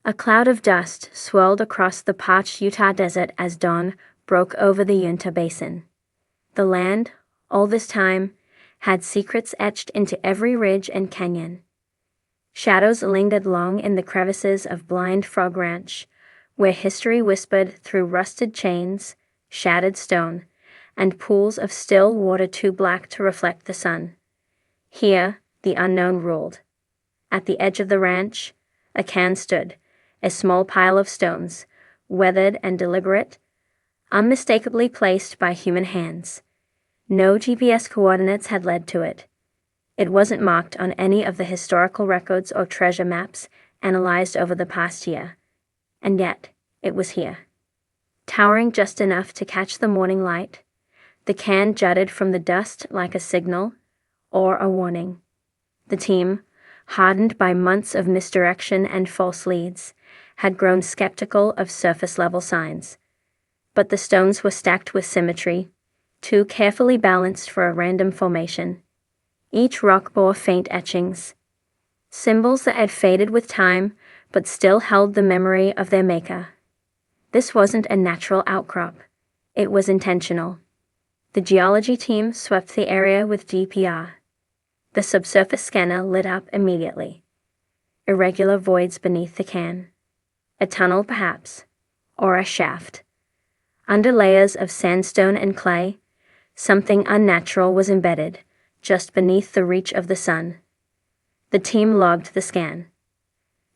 A cloud of dust swirled across the parched Utah desert as dawn broke over the Uinta Basin. The land, all this time, had secrets etched into every ridge and canyon. Shadows lingered long in the crevices of Blind Frog Ranch, where history whispered through rusted chains, shattered stone, and pools of still water too black to reflect the sun. Here, the unknown ruled. At the edge of the ranch, a cairn stood, a small pile of stones, weathered and deliberate, unmistakably placed by human hands. No GPS coordinates had led to it. It wasn't marked on any of the historical records or treasure maps analyzed over the past year. And yet, it was here. Towering just enough to catch the morning light, the cairn jutted from the dust like a signal or a warning. The team, hardened by months of misdirection and false leads, had grown skeptical of surface-level signs. But the stones were stacked with symmetry, too carefully balanced for a random formation. Each rock bore faint etchings, symbols that had faded with time but still held the memory of their maker. This wasn't a natural outcrop. It was intentional. The geology team swept the area with GPR. The subsurface scanner lit up immediately. Irregular voids beneath the cairn. A tunnel, perhaps, or a shaft. Under layers of sandstone and clay, something unnatural was embedded, just beneath the reach of the sun. The team logged the scan.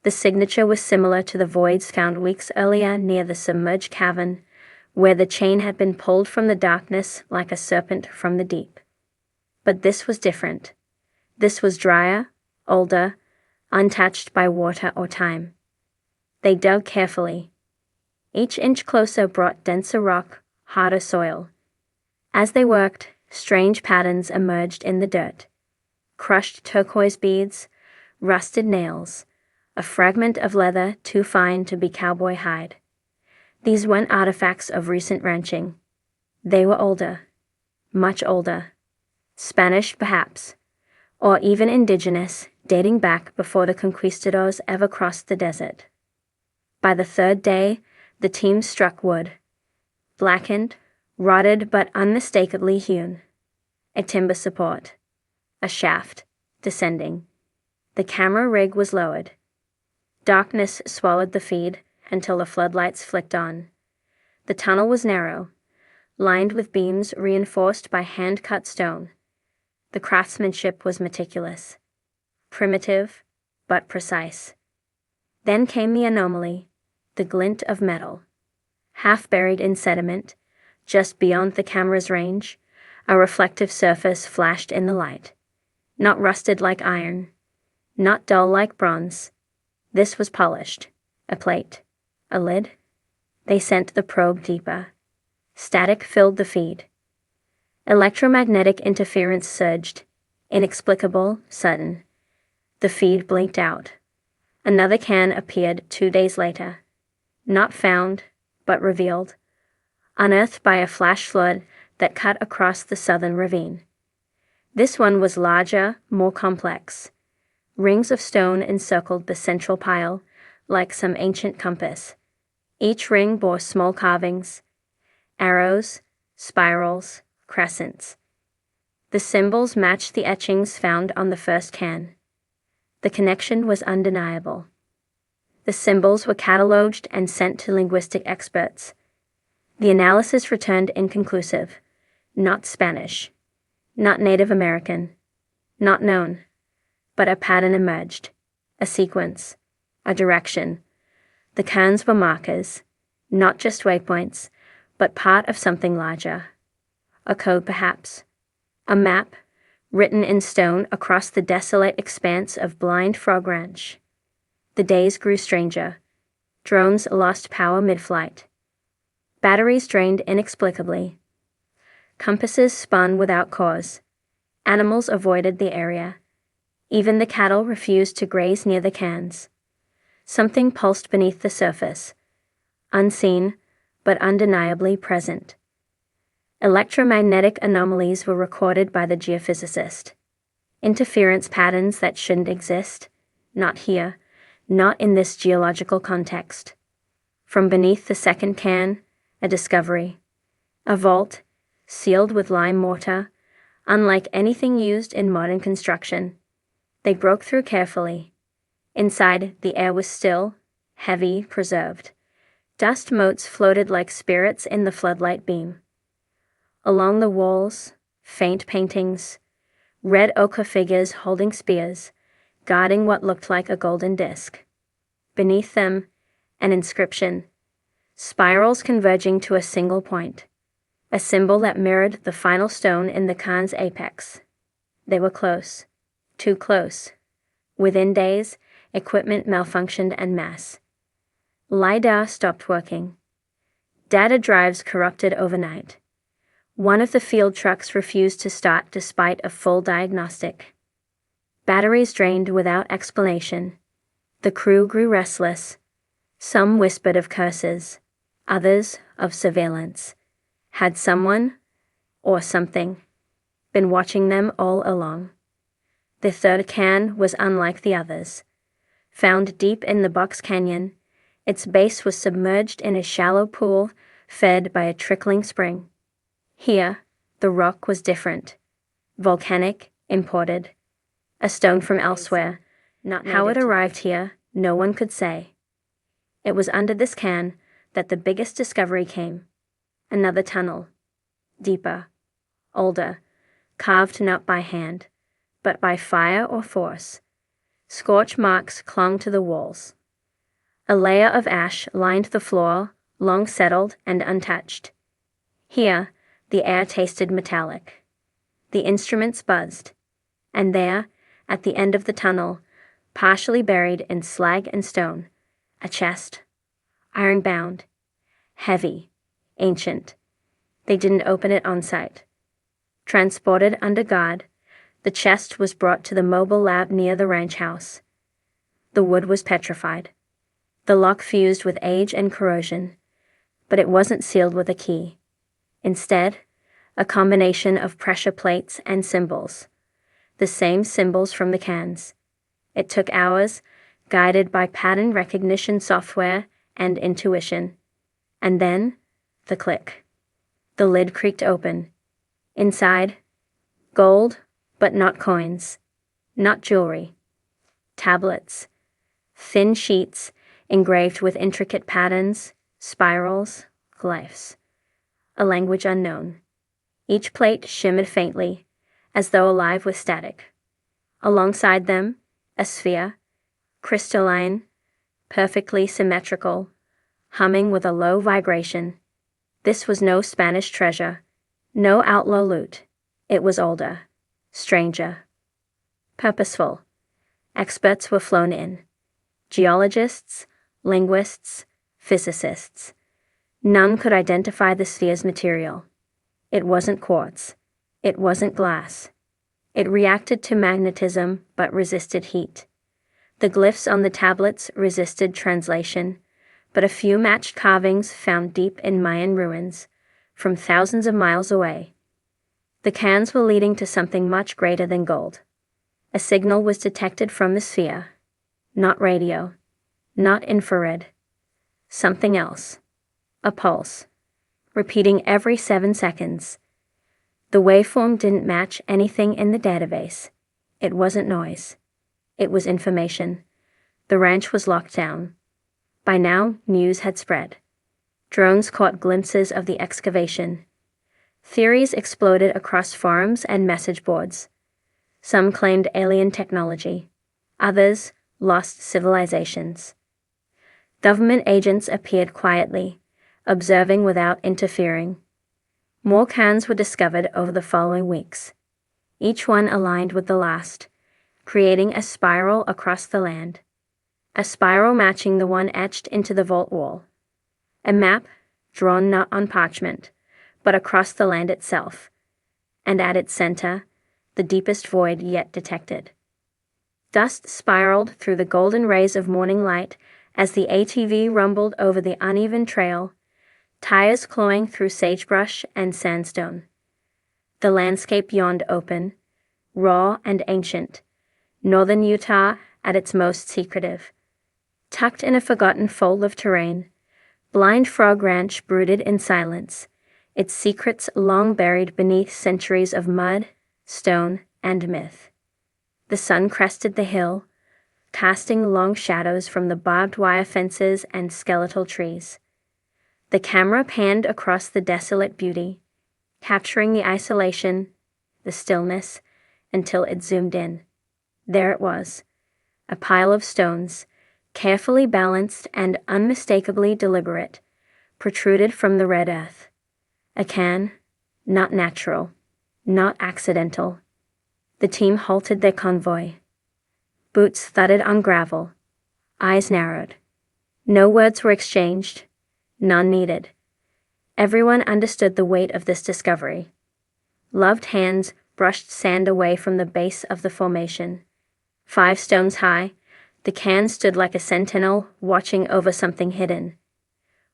The signature was similar to the voids found weeks earlier near the submerged cavern, where the chain had been pulled from the darkness like a serpent from the deep. But this was different. This was drier, older, untouched by water or time. They dug carefully. Each inch closer brought denser rock, harder soil. As they worked, strange patterns emerged in the dirt. Crushed turquoise beads, rusted nails, a fragment of leather too fine to be cowboy hide. These weren't artifacts of recent ranching. They were older, much older. Spanish, perhaps, or even indigenous, dating back before the conquistadors ever crossed the desert. By the third day, the team struck wood. Blackened, rotted but unmistakably hewn. A timber support. A shaft, descending. The camera rig was lowered. Darkness swallowed the feed until the floodlights flicked on. The tunnel was narrow, lined with beams reinforced by hand-cut stone. The craftsmanship was meticulous. Primitive, but precise. Then came the anomaly, the glint of metal. Half buried in sediment, just beyond the camera's range, a reflective surface flashed in the light. Not rusted like iron, not dull like bronze. This was polished. A plate. A lid. They sent the probe deeper. Static filled the feed. Electromagnetic interference surged. Inexplicable, sudden. The feed blinked out. Another cairn appeared 2 days later. Not found, but revealed. Unearthed by a flash flood that cut across the southern ravine. This one was larger, more complex. Rings of stone encircled the central pile, like some ancient compass. Each ring bore small carvings, arrows, spirals, crescents. The symbols matched the etchings found on the first cairn. The connection was undeniable. The symbols were catalogued and sent to linguistic experts. The analysis returned inconclusive. Not Spanish. Not Native American. Not known. But a pattern emerged. A sequence. A direction. The cairns were markers. Not just waypoints, but part of something larger. A code, perhaps. A map, written in stone across the desolate expanse of Blind Frog Ranch. The days grew stranger. Drones lost power mid-flight. Batteries drained inexplicably. Compasses spun without cause. Animals avoided the area. Even the cattle refused to graze near the cairns. Something pulsed beneath the surface. Unseen, but undeniably present. Electromagnetic anomalies were recorded by the geophysicist. Interference patterns that shouldn't exist. Not here. not in this geological context. From beneath the second cairn, a discovery. A vault, sealed with lime mortar, unlike anything used in modern construction. They broke through carefully. Inside, the air was still, heavy, preserved. Dust motes floated like spirits in the floodlight beam. Along the walls, faint paintings, red ochre figures holding spears, guarding what looked like a golden disk. Beneath them, an inscription, spirals converging to a single point, a symbol that mirrored the final stone in the Cairn's apex. They were close, too close. Within days, equipment malfunctioned en masse. LiDAR stopped working. Data drives corrupted overnight. One of the field trucks refused to start despite a full diagnostic. Batteries drained without explanation. The crew grew restless. Some whispered of curses, others of surveillance. Had someone, or something, been watching them all along? The third cairn was unlike the others. Found deep in the Box Canyon, its base was submerged in a shallow pool fed by a trickling spring. Here, the rock was different. Volcanic, imported. A stone from elsewhere. Not how it arrived here, no one could say. It was under this cairn that the biggest discovery came. Another tunnel. Deeper. Older. Carved not by hand, but by fire or force. Scorch marks clung to the walls. A layer of ash lined the floor, long settled and untouched. Here, the air tasted metallic. The instruments buzzed. And there, at the end of the tunnel, partially buried in slag and stone, a chest, iron-bound, heavy, ancient. They didn't open it on sight. Transported under guard, the chest was brought to the mobile lab near the ranch house. The wood was petrified. The lock fused with age and corrosion, but it wasn't sealed with a key. Instead, a combination of pressure plates and symbols. The same symbols from the cans. It took hours, guided by pattern recognition software and intuition. And then, the click. The lid creaked open. Inside, gold, but not coins, not jewelry. Tablets. Thin sheets, engraved with intricate patterns, spirals, glyphs. A language unknown. Each plate shimmered faintly, as though alive with static. Alongside them, a sphere, crystalline, perfectly symmetrical, humming with a low vibration. This was no Spanish treasure, no outlaw loot. It was older, stranger, purposeful. Experts were flown in. Geologists, linguists, physicists. None could identify the sphere's material. It wasn't quartz. It wasn't glass. It reacted to magnetism but resisted heat. The glyphs on the tablets resisted translation, but a few matched carvings found deep in Mayan ruins, from thousands of miles away. The cans were leading to something much greater than gold. A signal was detected from the sphere. Not radio. Not infrared. Something else. A pulse. Repeating every 7 seconds. The waveform didn't match anything in the database. It wasn't noise. It was information. The ranch was locked down. By now, news had spread. Drones caught glimpses of the excavation. Theories exploded across forums and message boards. Some claimed alien technology. Others, lost civilizations. Government agents appeared quietly, observing without interfering. More cans were discovered over the following weeks, each one aligned with the last, creating a spiral across the land. A spiral matching the one etched into the vault wall. A map, drawn not on parchment, but across the land itself, and at its center, the deepest void yet detected. Dust spiraled through the golden rays of morning light as the ATV rumbled over the uneven trail, tires clawing through sagebrush and sandstone. The landscape yawned open, raw and ancient, northern Utah at its most secretive. Tucked in a forgotten fold of terrain, Blind Frog Ranch brooded in silence, its secrets long buried beneath centuries of mud, stone, and myth. The sun crested the hill, casting long shadows from the barbed wire fences and skeletal trees. The camera panned across the desolate beauty, capturing the isolation, the stillness, until it zoomed in. There it was, a pile of stones, carefully balanced and unmistakably deliberate, protruded from the red earth. A cairn, not natural, not accidental. The team halted their convoy. Boots thudded on gravel. Eyes narrowed. No words were exchanged. None needed. Everyone understood the weight of this discovery. Loved hands brushed sand away from the base of the formation. 5 stones high, the cairn stood like a sentinel watching over something hidden.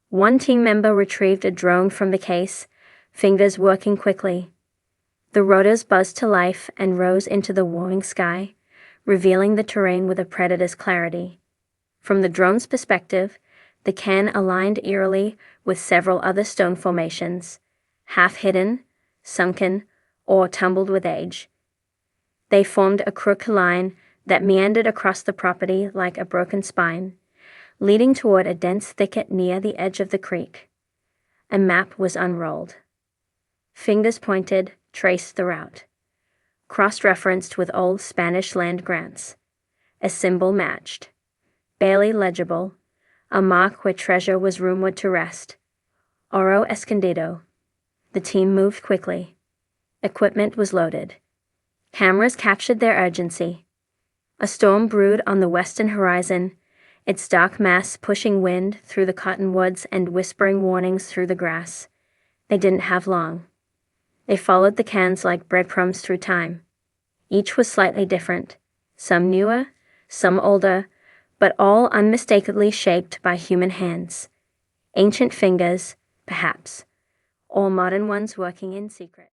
One team member retrieved a drone from the case, fingers working quickly. The rotors buzzed to life and rose into the warming sky, revealing the terrain with a predator's clarity. From the drone's perspective, the cairn aligned eerily with several other stone formations, half hidden, sunken, or tumbled with age. They formed a crooked line that meandered across the property like a broken spine, leading toward a dense thicket near the edge of the creek. A map was unrolled. Fingers pointed, traced the route. Cross-referenced with old Spanish land grants. A symbol matched. Barely legible, a mark where treasure was rumored to rest. Oro Escondido. The team moved quickly. Equipment was loaded. Cameras captured their urgency. A storm brewed on the western horizon, its dark mass pushing wind through the cottonwoods and whispering warnings through the grass. They didn't have long. They followed the cairns like breadcrumbs through time. Each was slightly different, some newer, some older, but all unmistakably shaped by human hands. Ancient fingers, perhaps, or modern ones working in secret.